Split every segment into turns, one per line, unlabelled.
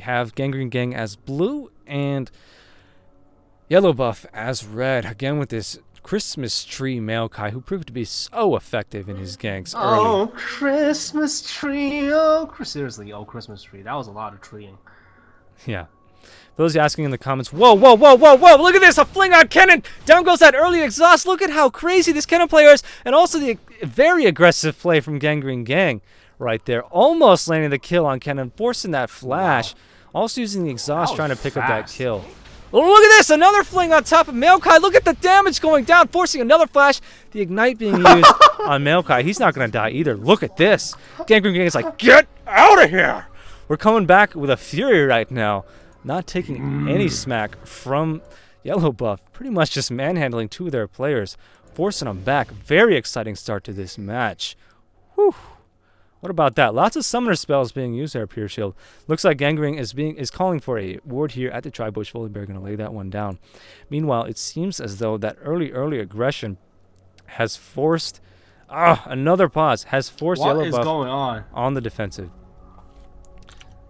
have Gangrene Gang as blue and Yellow Buff as red. Again with this Christmas tree Maokai, who proved to be so effective in his ganks early.
Oh, Christmas tree. Oh, seriously, oh, Christmas tree. That was a lot of treeing.
Yeah. For those asking in the comments, whoa, whoa, whoa, whoa, whoa, look at this, a fling on Kennen. Down goes that early exhaust. Look at how crazy this Kennen player is. And also the very aggressive play from Gangrene Gang right there. Almost landing the kill on Kennen, forcing that flash. Wow. Also using the exhaust, trying to pick up that kill. Oh, look at this, another fling on top of Maokai. Look at the damage going down, forcing another flash. The ignite being used on Maokai. He's not going to die either. Look at this. Gangrene Gang is like, get out of here. We're coming back with a fury right now. Not taking any smack from Yellow Buff. Pretty much just manhandling two of their players, forcing them back. Very exciting start to this match. Whew. What about that? Lots of summoner spells being used there, Pureshield. Looks like Gangrene is calling for a ward here at the Tri-Bush. Volibear going to lay that one down. Meanwhile, it seems as though that early aggression has forced another pause. Has forced Yellow Buff on the defensive.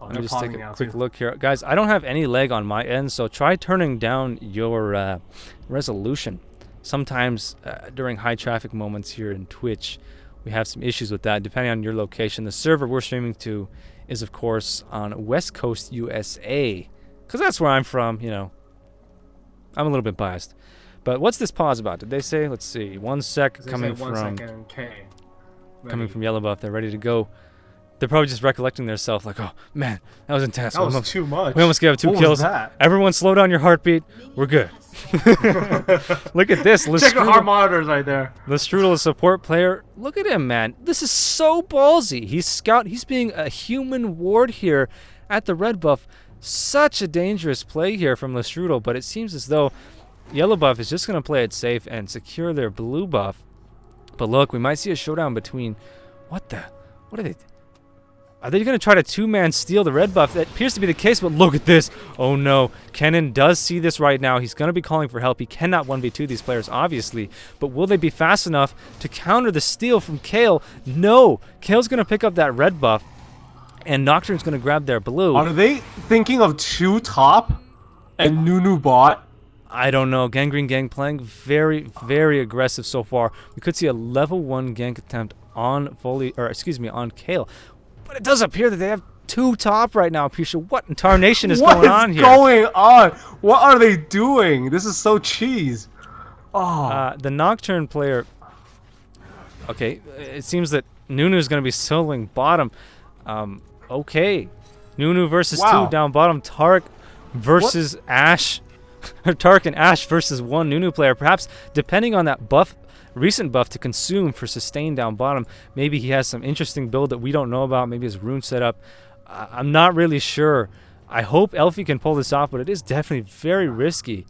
Let me just take a quick look here. Guys, I don't have any lag on my end, so try turning down your resolution. Sometimes during high traffic moments here in Twitch, we have some issues with that, depending on your location. The server we're streaming to is, of course, on West Coast, USA. Because that's where I'm from, you know. I'm a little bit biased. But what's this pause about? Did they say? Let's see. 1 sec coming from Yellow Buff. They're ready to go. They're probably just recollecting themselves like, oh, man, that was intense.
That was too much.
We almost gave up 2 kills. Everyone slow down your heartbeat. We're good. Look at this.
Check the heart monitors right there.
Lestrudel, a support player. Look at him, man. This is so ballsy. He's being a human ward here at the red buff. Such a dangerous play here from Lestrudel, but it seems as though Yellow Buff is just going to play it safe and secure their blue buff. But look, we might see a showdown between... What are they... Are they going to try to two-man steal the red buff? That appears to be the case, but look at this. Oh, no. Kennen does see this right now. He's going to be calling for help. He cannot 1v2 these players, obviously. But will they be fast enough to counter the steal from Kale? No. Kale's going to pick up that red buff, and Nocturne's going to grab their blue.
Are they thinking of 2 top and Nunu bot?
I don't know. Gangrene Gang playing very, very aggressive so far. We could see a level 1 gank attempt on on Kale. But it does appear that they have 2 top right now, Pisha. What in tarnation is going on here?
What is going on? What are they doing? This is so cheese. Oh.
The Nocturne player... Okay, it seems that Nunu is going to be soloing bottom. Okay. Nunu versus 2 down bottom. Tark versus Ash. Tark and Ash versus 1 Nunu player. Perhaps, depending on that recent buff to consume for sustain down bottom, maybe he has some interesting build that we don't know about. Maybe his rune setup. I'm not really sure. I hope Elfie can pull this off, but it is definitely very risky.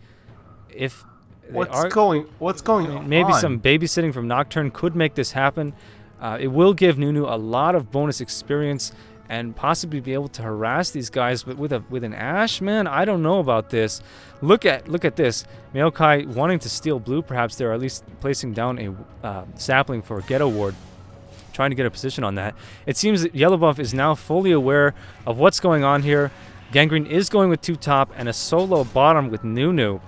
What's going on?
Maybe some babysitting from Nocturne could make this happen. It will give Nunu a lot of bonus experience and possibly be able to harass these guys, but with an Ash, man, I don't know about this. Look at this. Maokai wanting to steal blue, perhaps they're at least placing down a sapling for a Ghetto Ward, trying to get a position on that. It seems that Yellow Buff is now fully aware of what's going on here. Gangrene is going with 2 top and a solo bottom with Nunu,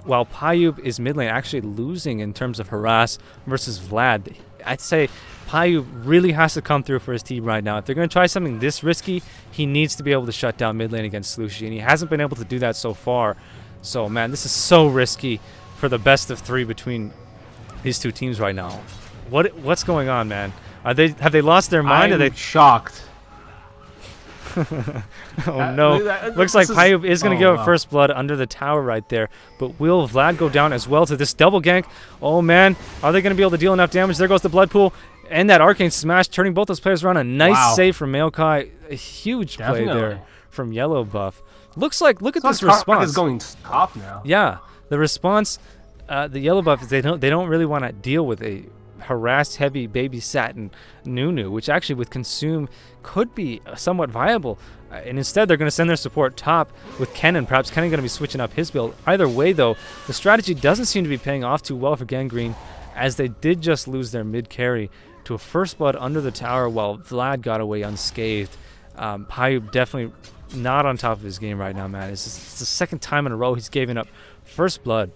while Payub is mid lane, actually losing in terms of harass versus Vlad. I'd say Payub really has to come through for his team right now. If they're going to try something this risky, he needs to be able to shut down mid lane against Slushi, and he hasn't been able to do that so far. So, man, this is so risky for the best of 3 between these 2 teams right now. What's going on, man? Have they lost their mind?
I'm shocked.
Oh no. Looks like Payub is going to give up first blood under the tower right there. But will Vlad go down as well to this double gank? Oh man, are they going to be able to deal enough damage? There goes the blood pool. And that arcane smash, turning both those players around. A nice save from Maokai. A huge play there from Yellow Buff. Looks like, look at this response.
Is going top now.
Yeah, the response, the Yellow Buff is they don't really want to deal with a harassed heavy baby satin Nunu, which actually with consume could be somewhat viable. And instead they're going to send their support top with Kennen. Perhaps Kennen going to be switching up his build. Either way though, the strategy doesn't seem to be paying off too well for Gangrene, as they did just lose their mid carry to a first blood under the tower while Vlad got away unscathed. Payub definitely not on top of his game right now, man. It's the second time in a row he's given up first blood.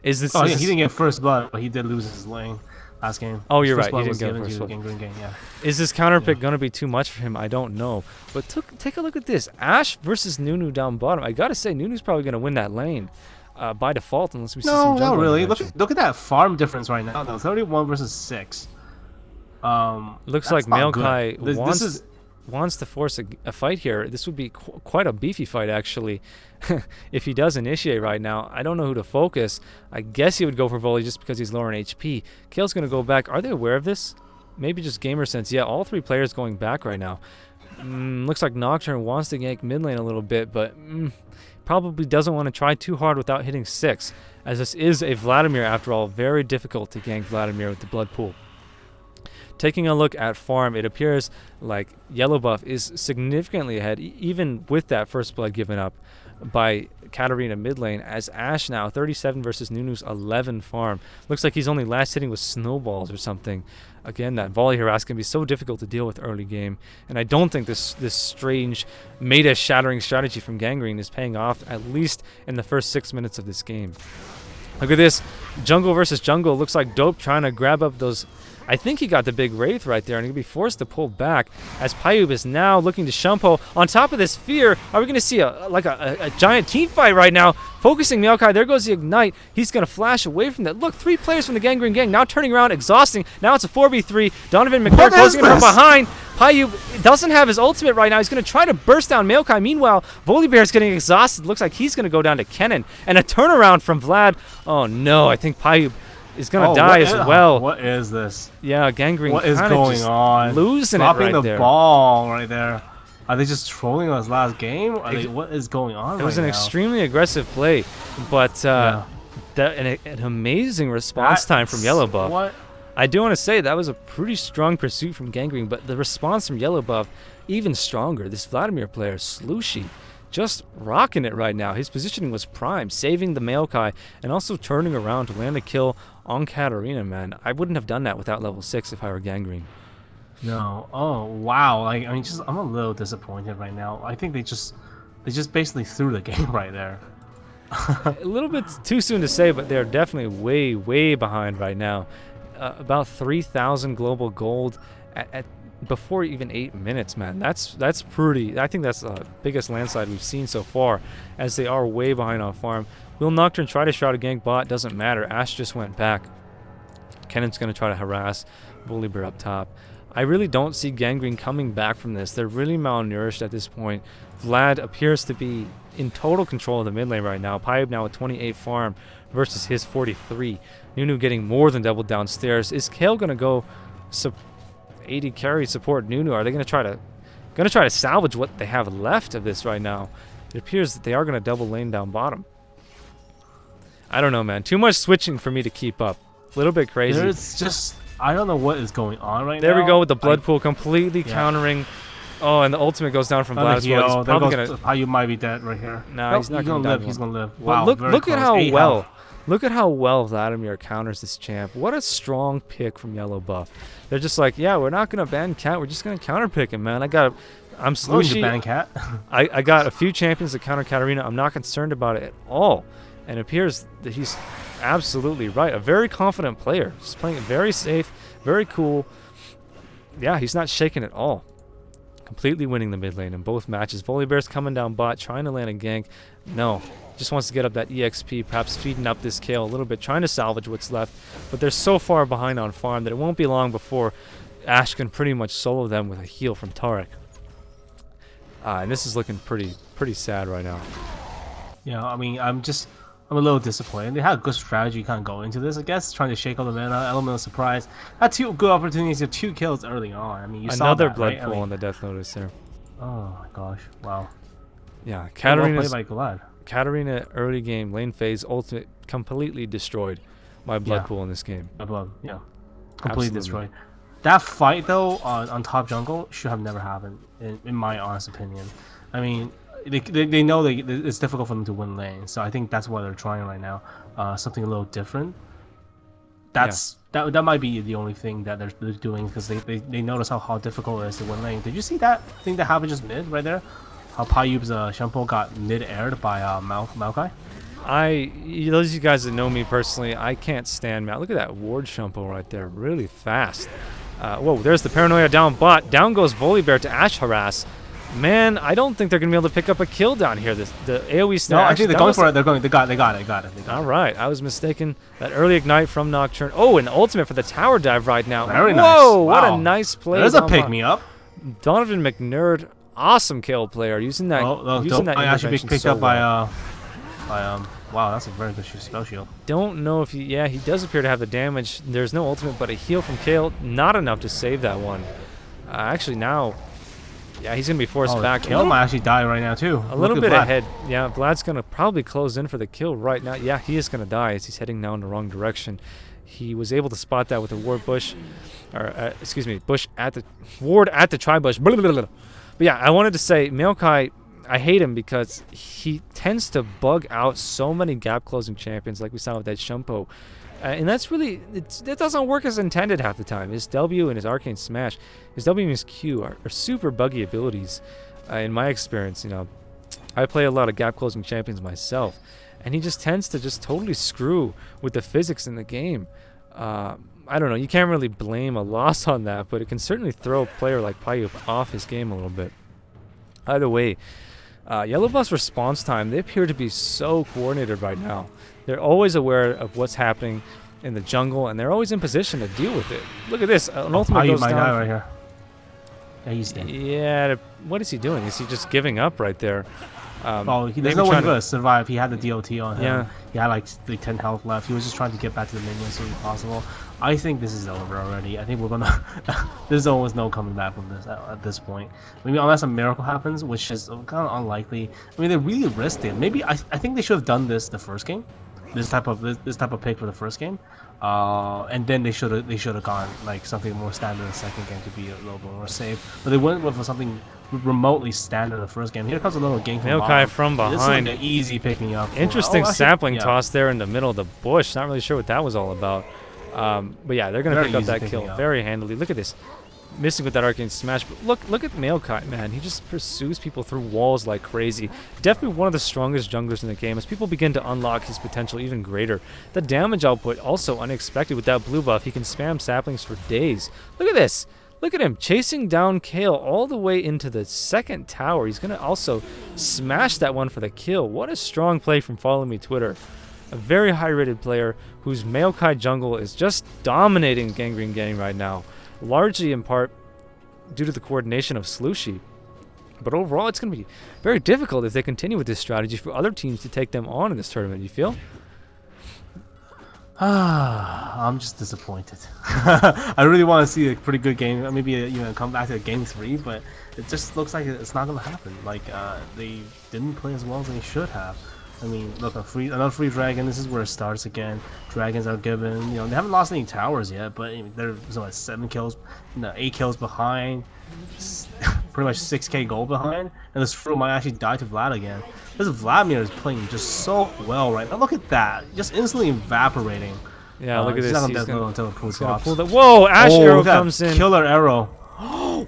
Is this?
Oh yeah, he didn't get first blood, but he did lose his lane last game.
Oh,
His
you're
first
right. He
blood
didn't
was
get
given
first
to
blood.
Gangrene Gang, yeah.
Is this counter pick going to be too much for him? I don't know. But take a look at this. Ash versus Nunu down bottom. I got to say, Nunu's probably going to win that lane by default unless we see some
No,
jungle
not really.
intervention.
Look at that farm difference right now, though. 31 versus 6.
Looks
that's
like
not
Maokai
good.
wants to force a fight here. This would be quite a beefy fight, actually, if he does initiate right now. I don't know who to focus. I guess he would go for volley just because he's lower in HP. Kale's going to go back. Are they aware of this? Maybe just gamer sense. Yeah, all three players going back right now. Looks like Nocturne wants to gank mid lane a little bit, but probably doesn't want to try too hard without hitting 6, as this is a Vladimir after all. Very difficult to gank Vladimir with the blood pool. Taking a look at farm, it appears like yellow buff is significantly ahead, even with that first blood given up by Katarina mid lane, as Ash now 37 versus Nunu's 11 farm. Looks like he's only last hitting with snowballs or something. Again, that volley harass can be so difficult to deal with early game, and I don't think this strange meta shattering strategy from Gangrene is paying off, at least in the first 6 minutes of this game. Look at this, jungle versus jungle. Looks like Dope trying to grab up those. I think he got the big Wraith right there, and he'll be forced to pull back as Payub is now looking to Shumpo. On top of this fear, are we going to see a giant team fight right now? Focusing Maokai, there goes the Ignite. He's going to flash away from that. Look, 3 players from the Gangrene Gang now turning around, exhausting. Now it's a 4v3. Donovan McNair closing in from behind. Payub doesn't have his ultimate right now. He's going to try to burst down Maokai. Meanwhile, Volibear's getting exhausted. Looks like he's going to go down to Kennen. And a turnaround from Vlad. Oh no, I think Payub is gonna die as well.
What is this?
Yeah, Gangrene.
What is going on?
Losing it
Dropping
right
the
there.
ball right there. Are they just trolling us last game? What is going on?
It was
right
an
now?
extremely aggressive play, but an amazing response time from Yellow Buff.
What?
I do want to say that was a pretty strong pursuit from Gangrene, but the response from Yellow Buff even stronger. This Vladimir player, Slushy, just rocking it right now. His positioning was prime, saving the Maokai and also turning around to land a kill on Katarina, man. I wouldn't have done that without level 6 if I were Gangrene.
No. Oh wow. Like I mean, I'm a little disappointed right now. I think they just basically threw the game right there.
A little bit too soon to say, but they're definitely way behind right now. About 3,000 global gold at before even 8 minutes, man. That's pretty. I think that's the biggest landslide we've seen so far, as they are way behind on farm. Will Nocturne try to shroud a gank bot? Doesn't matter. Ash just went back. Kennen's going to try to harass Volibear up top. I really don't see Gangrene coming back from this. They're really malnourished at this point. Vlad appears to be in total control of the mid lane right now. Payub now with 28 farm versus his 43. Nunu getting more than double downstairs. Is Kale going to go 80 carry support Nunu? Are they going to try to salvage what they have left of this right now? It appears that they are going to double lane down bottom. I don't know, man. Too much switching for me to keep up. A little bit crazy.
It's just I don't know what is going on right now.
There we go with the blood pool completely countering. Oh, and the ultimate goes down from Vlad as well. He's probably gonna.
Payub might be dead right here.
No, he's not gonna
live. He's gonna live.
Wow,
Wow.
look at how well. Look at how well Vladimir counters this champ. What a strong pick from Yellow Buff. They're just like, yeah, we're not gonna ban Cat. We're just gonna counter pick him, man. I'm Slushy.
Ban Cat.
I got a few champions that counter Katarina. I'm not concerned about it at all. And it appears that he's absolutely right. A very confident player. Just playing it very safe, very cool. Yeah, he's not shaken at all. Completely winning the mid lane in both matches. Volibear's coming down bot, trying to land a gank. No, just wants to get up that EXP, perhaps feeding up this Kale a little bit, trying to salvage what's left. But they're so far behind on farm that it won't be long before Ash can pretty much solo them with a heal from Tarek. And this is looking pretty sad right now.
Yeah, I mean, I'm a little disappointed. They had a good strategy kind of going into this, I guess, trying to shake out the mana, element of surprise. Had 2 good opportunities of 2 kills early on. I mean, you saw
another
that,
blood
right?
pool on the Death Notice there.
Oh my gosh, wow.
Yeah, Katarina early game lane phase ultimate completely destroyed by blood pool in this game.
Completely destroyed. That fight though on top jungle should have never happened, in my honest opinion. I mean, they know it's difficult for them to win lane, so I think that's what they're trying right now. Something a little different. that might be the only thing that they're doing, because they notice how difficult it is to win lane. Did you see that thing that happened just mid right there? How Payub's Shampoo got mid-aired by Maokai?
Those of you guys that know me personally, I can't stand Matt. Look at that ward Shumpo right there, really fast. Whoa, there's the paranoia down bot. Down goes Volibear to Ash harass. Man, I don't think they're gonna be able to pick up a kill down here. The AoE snap.
No, actually they're going for it. They got it.
All right, I was mistaken. That early ignite from Nocturne. Oh, an ultimate for the tower dive right now.
Very nice.
Whoa, what
wow.
a nice play.
There's a pick me up.
Donovan McNerd, awesome kill player, using that.
I actually picked up by wow, that's a very good spell shield.
Don't know if he does appear to have the damage. There's no ultimate, but a heal from Kale, not enough to save that one. Actually now, yeah, he's gonna be forced back.
Kale might actually die right now too.
A little bit ahead. Yeah, Vlad's gonna probably close in for the kill right now. Yeah, he is gonna die as he's heading now in the wrong direction. He was able to spot that with a ward bush, or excuse me, bush at the ward at the tri-bush. But yeah, I wanted to say Maokai, I hate him because he tends to bug out so many gap closing champions, like we saw with that Shumpo. And that's really, that doesn't work as intended half the time. His W and his Arcane Smash, his W and his Q are super buggy abilities. In my experience, you know, I play a lot of gap closing champions myself, and he just tends to just totally screw with the physics in the game. I don't know, you can't really blame a loss on that, but it can certainly throw a player like Payup off his game a little bit. Either way, Yellow Buff's response time, they appear to be so coordinated right now. They're always aware of what's happening in the jungle, and they're always in position to deal with it. Look at this. An ultimate goes down.
Die right here. Yeah, he's dead.
Yeah, what is he doing? Is he just giving up right there?
There's no way he would survive. He had the DOT on him.
Yeah.
He had like 10 health left. He was just trying to get back to the minions as soon as possible. I think this is over already. I think we're gonna. There's almost no coming back from this at this point. Maybe unless a miracle happens, which is kind of unlikely. I mean, they really risked it. Maybe I think they should have done this the first game. This type of pick for the first game, and then they should have gone like something more standard the second game to be a little bit more safe. But they went with something remotely standard the first game. Here comes a little gank from
Maokai from behind.
This is like an easy picking up.
Interesting sapling toss there in the middle of the bush. Not really sure what that was all about. But yeah, they're gonna pick up that kill very handily. Look at this. Missing with that Arcane Smash, but look at Maokai, man. He just pursues people through walls like crazy. Definitely one of the strongest junglers in the game. As people begin to unlock his potential even greater, the damage output also unexpected with that blue buff. He can spam saplings for days. Look at this. Look at him chasing down Kale all the way into the second tower. He's gonna also smash that one for the kill. What a strong play from Follow Me Twitter. A very high-rated player whose Maokai jungle is just dominating Gangrene Gang right now. Largely in part due to the coordination of Slushy. But overall, it's going to be very difficult if they continue with this strategy for other teams to take them on in this tournament, you feel?
I'm just disappointed. I really want to see a pretty good game, maybe come back to game 3, but it just looks like it's not going to happen. Like, they didn't play as well as they should have. I mean, look, another free dragon. This is where it starts again. Dragons are given. They haven't lost any towers yet, but they're 7 kills, 8 kills behind, pretty much 6k gold behind, and this Fru might actually die to Vlad again. This Vladimir is playing just so well right now. Look at that, just instantly evaporating.
Yeah, look at this.
He's not gonna until the Fru drops.
Whoa, Ash arrow comes in.
Killer arrow.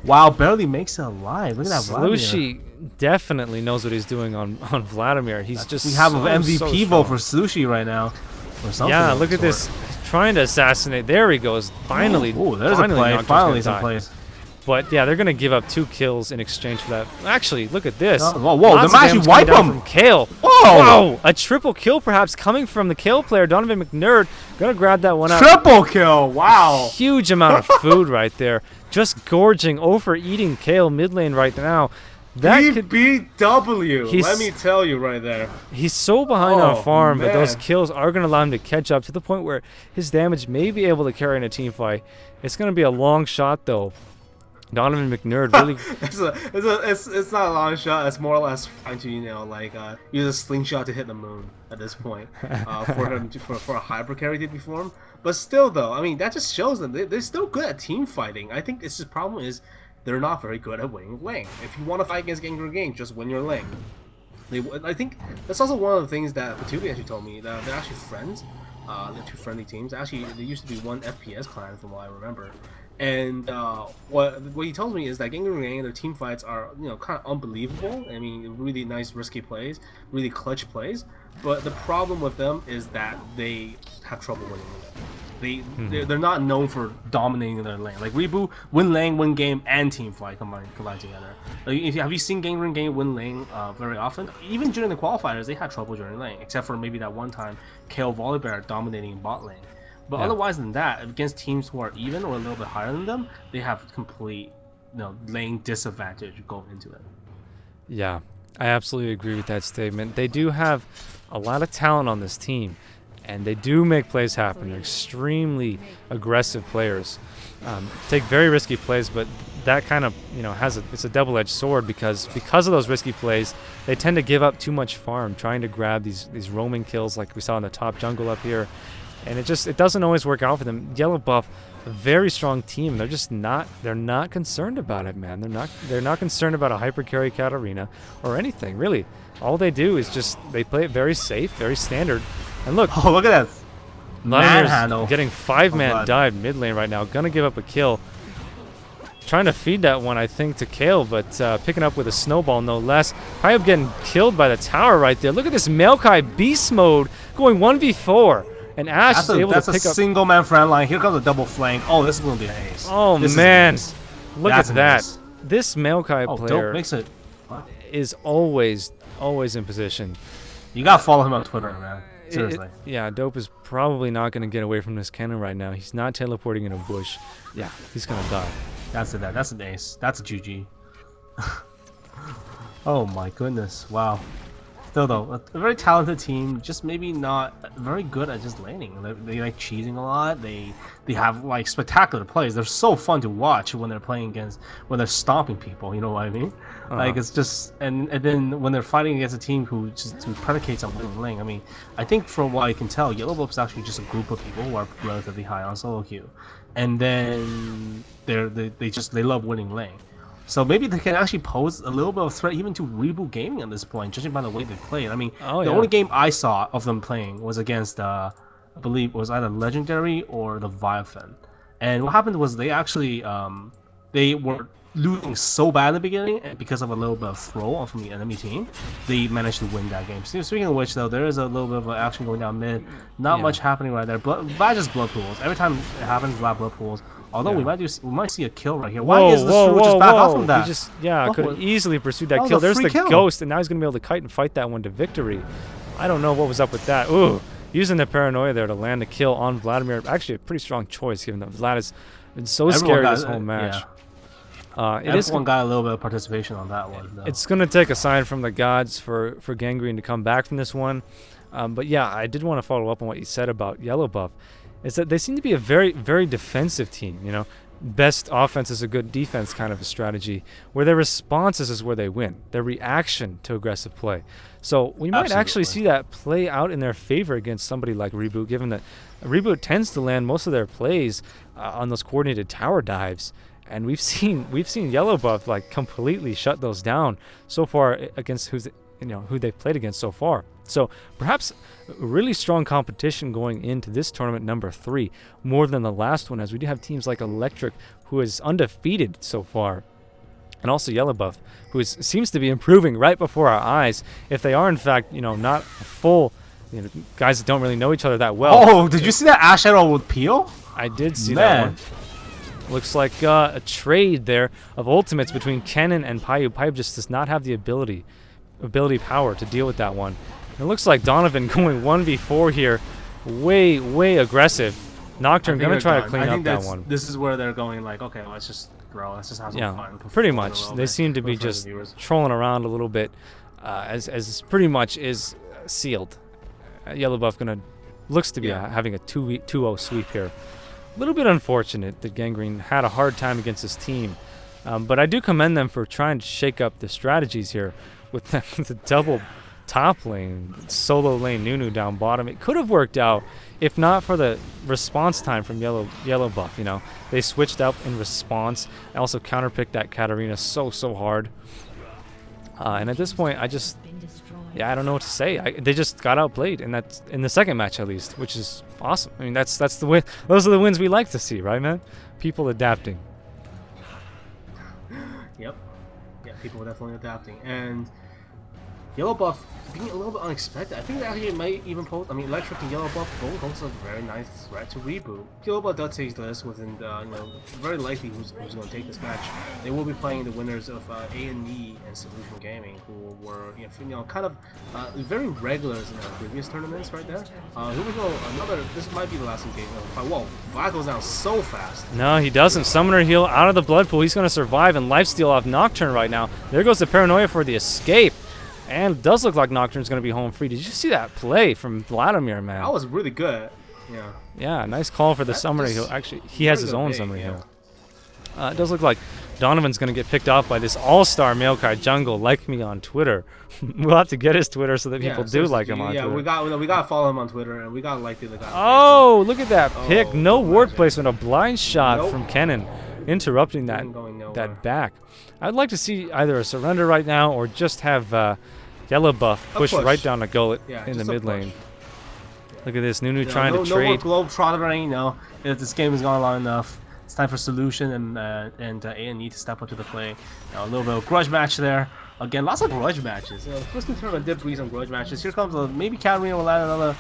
Wow, barely makes it alive. Look at that Vladimir.
Slushy definitely knows what he's doing on Vladimir. He's just
we have an MVP vote for Slushy right now, or something.
Yeah, look at this, trying to assassinate. There he goes. Finally.
Oh, there's a play. Finally, some plays.
But yeah, they're gonna give up 2 kills in exchange for that. Actually, look at this.
Whoa, they actually wipe him
from Kale.
Whoa!
A triple kill perhaps coming from the Kale player, Donovan McNerd. Gonna grab that one out.
Triple kill! Wow!
Huge amount of food right there. Just gorging, overeating Kale mid lane right now.
BBW. Let me tell you right there.
He's so behind on farm, but those kills are going to allow him to catch up to the point where his damage may be able to carry in a team fight. It's going to be a long shot, though. Donovan McNerd really.
it's not a long shot. It's more or less trying to use a slingshot to hit the moon at this point for him for a hyper carry to be formed. But still, though, I mean that just shows them they're still good at team fighting. I think the problem is they're not very good at winning lane. If you want to fight against Gangrene Gang, just win your lane. I think that's also one of the things that Patootie actually told me, that they're actually friends. They're two friendly teams. Actually, there used to be one FPS clan from what I remember. And what he tells me is that Gangrene Gang and their team fights are kind of unbelievable. I mean, really nice risky plays, really clutch plays. But the problem with them is that they have trouble winning them. They're not known for dominating their lane. Like Reboot, win lane, win game, and team fight combined together. Like, have you seen Gangrene Gang win lane very often? Even during the qualifiers, they had trouble during lane, except for maybe that one time KO Volibear dominating bot lane. But otherwise than that, against teams who are even or a little bit higher than them, they have complete lane disadvantage going into it.
Yeah, I absolutely agree with that statement. They do have a lot of talent on this team, and they do make plays happen. They're extremely aggressive players. Take very risky plays, but that kind of it's a double-edged sword because of those risky plays, they tend to give up too much farm trying to grab these roaming kills like we saw in the top jungle up here. And it doesn't always work out for them. Yellow Buff, a very strong team. They're not concerned about it, man. They're not concerned about a hyper carry Katarina or anything, really. All they do is they play it very safe, very standard. And look,
look at that.
Vladimir's getting 5-man dive mid lane right now. Gonna give up a kill. Trying to feed that one, I think, to Kale, but picking up with a snowball, no less. Pyub getting killed by the tower right there. Look at this Maokai beast mode going 1v4. And Ash is able to pick up...
That's a single-man front line. Here comes a double flank. Oh, this is going to be an ace.
Oh, man. Look at that. This Maokai player
Dope makes it.
is always in position.
You got to follow him on Twitter, man. Seriously.
Yeah, Dope is probably not going to get away from this cannon right now. He's not teleporting in a bush. Yeah, he's going to die.
That's an ace. That's a GG. Oh, my goodness. Wow. Still though, a very talented team, just maybe not very good at just laning. They like cheesing a lot. They have like spectacular plays. They're so fun to watch when they're playing when they're stomping people. You know what I mean? Like it's just and then when they're fighting against a team who predicates on winning lane. I mean, I think from what I can tell, Yellow Buff is actually just a group of people who are relatively high on solo queue, and then they love winning lane. So maybe they can actually pose a little bit of threat even to Reboot Gaming at this point, judging by the way they play. I mean, the only game I saw of them playing was against, I believe it was either Legendary or the Vilephan. And what happened was they actually, they were losing so bad in the beginning, and because of a little bit of throw from the enemy team, they managed to win that game. Speaking of which, though, there is a little bit of action going down mid. Not much happening right there. Vlad just blood pools. Every time it happens, Vlad blood pools. Although we might see a kill right here. Why is the Shrew just back off from that?
Could have easily pursued that kill. There's the ghost, and now he's going to be able to kite and fight that one to victory. I don't know what was up with that. Ooh, using the paranoia there to land a kill on Vladimir. Actually, a pretty strong choice, given that Vlad has been so scary this whole match.
Everyone got a little bit of participation on that one, though.
It's going to take a sign from the gods for Gangrene to come back from this one. But yeah, I did want to follow up on what you said about Yellow Buff. Is that they seem to be a very, very defensive team, Best offense is a good defense kind of a strategy, where their responses is where they win, their reaction to aggressive play. So we might actually see that play out in their favor against somebody like Reboot, given that Reboot tends to land most of their plays on those coordinated tower dives. And we've seen Yellow Buff like completely shut those down so far against who they've played against so far. So perhaps really strong competition going into this tournament number 3, more than the last one, as we do have teams like Electric, who is undefeated so far, and also Yellow Buff, who seems to be improving right before our eyes. If they are in fact, not full, guys that don't really know each other that well.
Oh, did you see that Ash arrow with Peel?
I did see that one. Looks like a trade there of ultimates between Kennen and Pyub. Pyub just does not have the ability power to deal with that one. It looks like Donovan going 1v4 here. Way aggressive. Nocturne going to try to clean up that one.
This is where they're going like, okay, let's just have some fun.
Pretty much. They seem to be just trolling around a little bit as pretty much is sealed. Yellow Buff looks to be having a 2-0 sweep here. A little bit unfortunate that Gangrene had a hard time against this team. But I do commend them for trying to shake up the strategies here with the double top lane, solo lane Nunu down bottom. It could have worked out if not for the response time from Yellow Buff. They switched up in response and also counterpicked that Katarina so hard. And at this point, yeah, I don't know what to say. They just got outplayed, and that's in the second match at least, which is awesome. I mean, that's the win. Those are the wins we like to see, right, man? People adapting.
Yep. Yeah, people are definitely adapting. And yellow buff being a little bit unexpected. I think they actually might even pose. I mean, electric and yellow buff both pose a very nice threat to reboot. Yellow buff does take this within, very likely who's going to take this match. They will be playing the winners of A&E and Solution Gaming, who were kind of very regulars in their previous tournaments right there. Here we go. This might be the last game. Whoa, Vlad goes down so fast.
No, he doesn't. Summoner heal out of the blood pool. He's going to survive and lifesteal off Nocturne right now. There goes the Paranoia for the escape. And it does look like Nocturne's going to be home free. Did you see that play from Vladimir, man?
That was really good. Yeah.
Yeah, nice call for the Summoner heal. Actually, he has his own Summoner heal. It does look like Donovan's going to get picked off by this all-star Maokai jungle. Like me on Twitter. We'll have to get his Twitter so that people do like him on Twitter.
Yeah, we got to follow him on Twitter, and we got to like the other guy.
Oh, look at that pick. No ward placement. A blind shot from Kennen, interrupting that back. I'd like to see either a surrender right now or just have yellow buff push right down the gullet in the mid lane. Look at this, Nunu trying to trade.
No more globetrottering, this game has gone long enough. It's time for Solution and A&E to step up to the play. A little bit of grudge match there. Again, lots of grudge matches. First in tournament did breeze on grudge matches. Here comes maybe Katarina will land another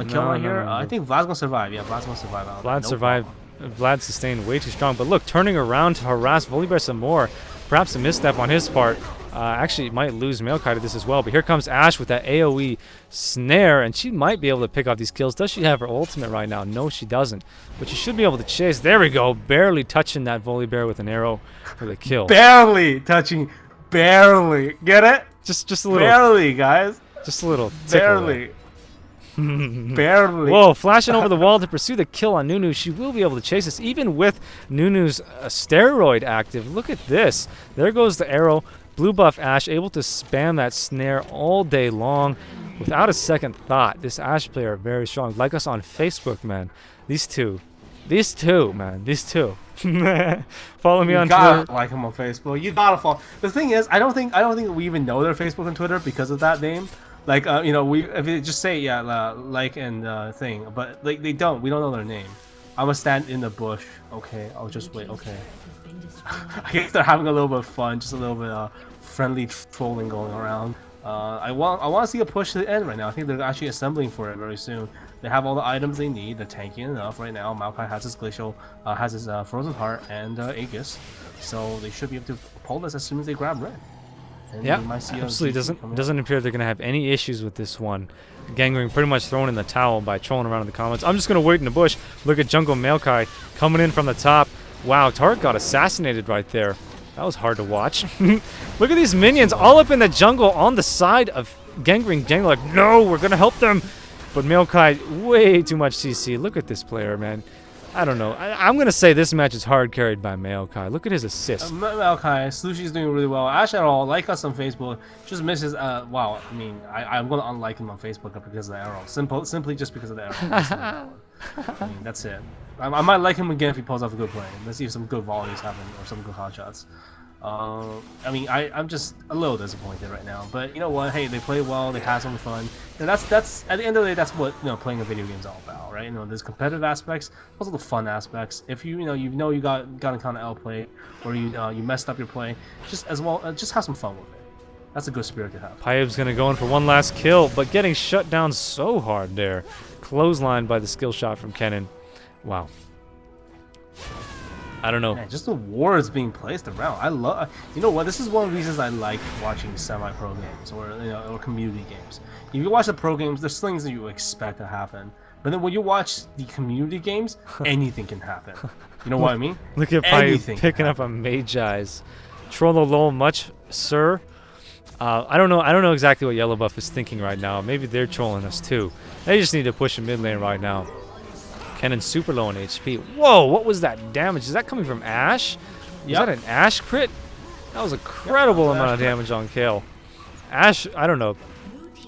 kill right here. I think Vlad's gonna survive. Yeah, Vlad's gonna survive.
Vlad survived. Vlad sustained way too strong. But look, turning around to harass Volibear some more. Perhaps a misstep on his part. Actually, might lose Maokai to this as well. But here comes Ashe with that AoE snare, and she might be able to pick off these kills. Does she have her ultimate right now? No, she doesn't. But she should be able to chase. There we go. Barely touching that Volibear with an arrow for the kill.
Barely touching. Barely. Get it?
Just a little.
Barely, guys.
Just a little.
Barely. Barely.
Whoa, flashing over the wall to pursue the kill on Nunu. She will be able to chase this, even with Nunu's steroid active. Look at this. There goes the arrow. Blue buff Ashe able to spam that snare all day long without a second thought. This Ashe player very strong. Like us on Facebook, man. These two, man. These two. Follow me on Twitter.
Like him on Facebook. You gotta follow. The thing is, I don't think we even know their Facebook and Twitter because of that name. Like, if you just say like and thing, but like they don't. We don't know their name. I'm gonna stand in the bush. Okay, I'll just wait. Okay. I guess they're having a little bit of fun, just a little bit of friendly trolling going around. I want to see a push to the end right now. I think they're actually assembling for it very soon. They have all the items they need. They're tanky enough right now. Maokai has his Glacial, has his Frozen Heart, and Hengest. So they should be able to pull this as soon as they grab red. And
yeah, absolutely. Doesn't appear they're going to have any issues with this one. Gangrene pretty much thrown in the towel by trolling around in the comments. I'm just going to wait in the bush. Look at Jungle Maokai coming in from the top. Wow, Tark got assassinated right there. That was hard to watch. Look at these minions all up in the jungle on the side of Gangrene. Gangrene like, no, we're going to help them. But Maokai, way too much CC. Look at this player, man. I don't know. I'm going to say this match is hard carried by Maokai. Look at his assist.
Maokai, Slushi's doing really well. Ashe at all, like us on Facebook, just misses. Wow, I mean, I'm going to unlike him on Facebook because of the arrow. Simply just because of the arrow. I mean, that's it. I might like him again if he pulls off a good play. Let's see if some good volleys happen or some good hot shots. I mean, I'm just a little disappointed right now. But you know what? Hey, they play well. They have some fun. And that's at the end of the day, that's what playing a video game is all about, right? There's competitive aspects, also the fun aspects. If you got in kind of outplayed or you messed up your play, just have some fun with it. That's a good spirit to have.
Pyeb's gonna go in for one last kill, but getting shut down so hard there. Clotheslined by the skill shot from Kennen. Wow. I don't know.
Man, just the wards being placed around. I love. You know what? This is one of the reasons I like watching semi-pro games or community games. If you watch the pro games, there's things that you expect to happen. But then when you watch the community games, anything can happen. You know what I mean?
Look at Pyeb picking up a Mage-Eyes. Trollolol much, sir. I don't know exactly what Yellow Buff is thinking right now. Maybe they're trolling us too. They just need to push in mid lane right now. Kennen's super low on HP. Whoa, what was that damage? Is that coming from Ashe? Is that an Ashe crit? That was a incredible amount of damage on Kale. Ashe, I don't know.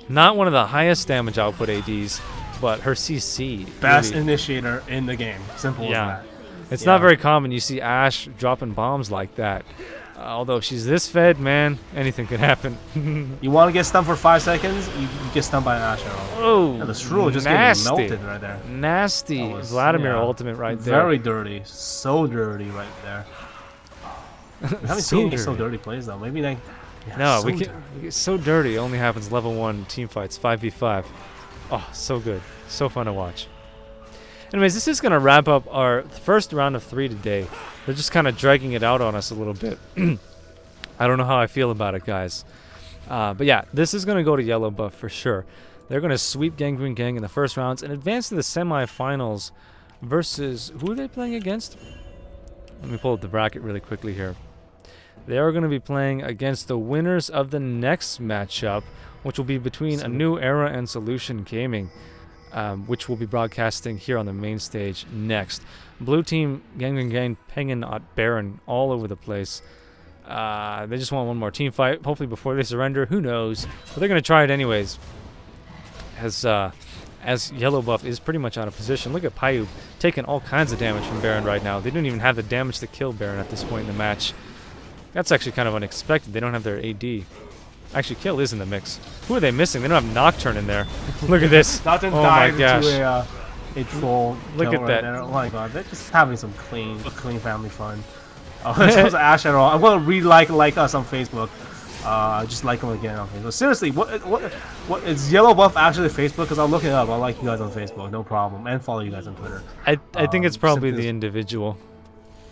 Not one of the highest damage output ADs, but her CC.
Best initiator in the game. Simple as that.
It's not very common you see Ashe dropping bombs like that. Although if she's this fed, man, anything could happen.
You want to get stunned for 5 seconds, you get stunned by an Ashe Arrow.
Oh,
And the Shrew just
nasty.
getting melted right there.
Nasty.
That was-
Vladimir
yeah,
ultimate right there.
Very dirty. So dirty right there. We haven't
So
seen any so
dirty.
dirty plays though. Maybe they... Yeah,
No,
so
we
dirty.
can. It's so dirty. It only happens level 1 team fights, 5v5. Oh, so good. So fun to watch. Anyways, this is going to wrap up our first round of 3 today. They're just kind of dragging it out on us a little bit. I don't know how I feel about it, guys. But yeah, this is going to go to yellow buff for sure. They're going to sweep Gangrene Gang in the first rounds and advance to the semifinals versus... Who are they playing against? Let me pull up the bracket really quickly here. They are going to be playing against the winners of the next matchup, which will be between A New Era and Solution Gaming, which will be broadcasting here on the main stage next. Blue team, Gangrene Gang, pinging at Baron all over the place. They just want one more team fight, hopefully before they surrender. Who knows? But they're going to try it anyways. As yellow buff is pretty much out of position. Look at Payu taking all kinds of damage from Baron right now. They didn't even have the damage to kill Baron at this point in the match. That's actually kind of unexpected. They don't have their AD. Actually, Kill is in the mix. Who are they missing? They don't have Nocturne in there. Look at this.
Nocturne
Oh my
died
gosh.
into a troll.
Look
kill
at
right
that.
There. Oh my god, they're just having some clean family fun. Oh, this was Ashe Arrow. I'm gonna like us on Facebook. Just like them again on Facebook. Seriously, what is yellow buff actually Facebook? Because I'll look it up. I'll like you guys on Facebook, no problem, and follow you guys on Twitter.
I think it's probably
simply-
the individual.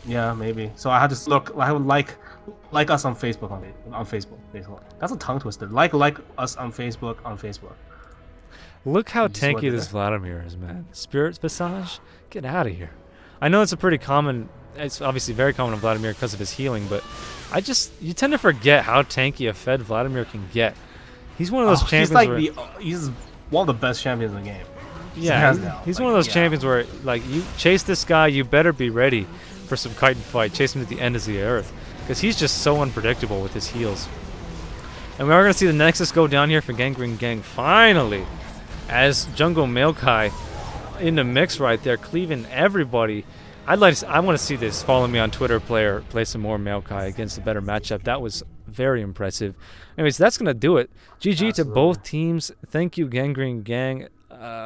Yeah, maybe. So I had to look. I would like us on Facebook on Facebook. Basically, that's a tongue twister. Like us on Facebook on Facebook.
Look how
Just what
tanky
did
this
I-
Vladimir is, man. Spirit's Passage? Get out of here. I know it's a pretty common... It's obviously very common on Vladimir because of his healing, but you tend to forget how tanky a fed Vladimir can get. He's one of those champions
He's one of the best champions in the game.
Yeah,
hands down.
he's
Like,
one of those
yeah.
champions where, like, you chase this guy, you better be ready for some kite and fight. Chase him to the end of the earth. Because he's just so unpredictable with his heals. And we are going to see the Nexus go down here for Gangrene Gang finally. As Jungle Maokai in the mix right there, cleaving everybody. I want to see this. Follow me on Twitter, player. Play some more Maokai against a better matchup. That was very impressive. Anyways, that's going to do it. GG to both teams. Thank you, Gangrene Gang,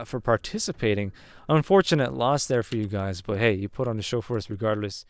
for participating. Unfortunate loss there for you guys, but hey, you put on the show for us regardless.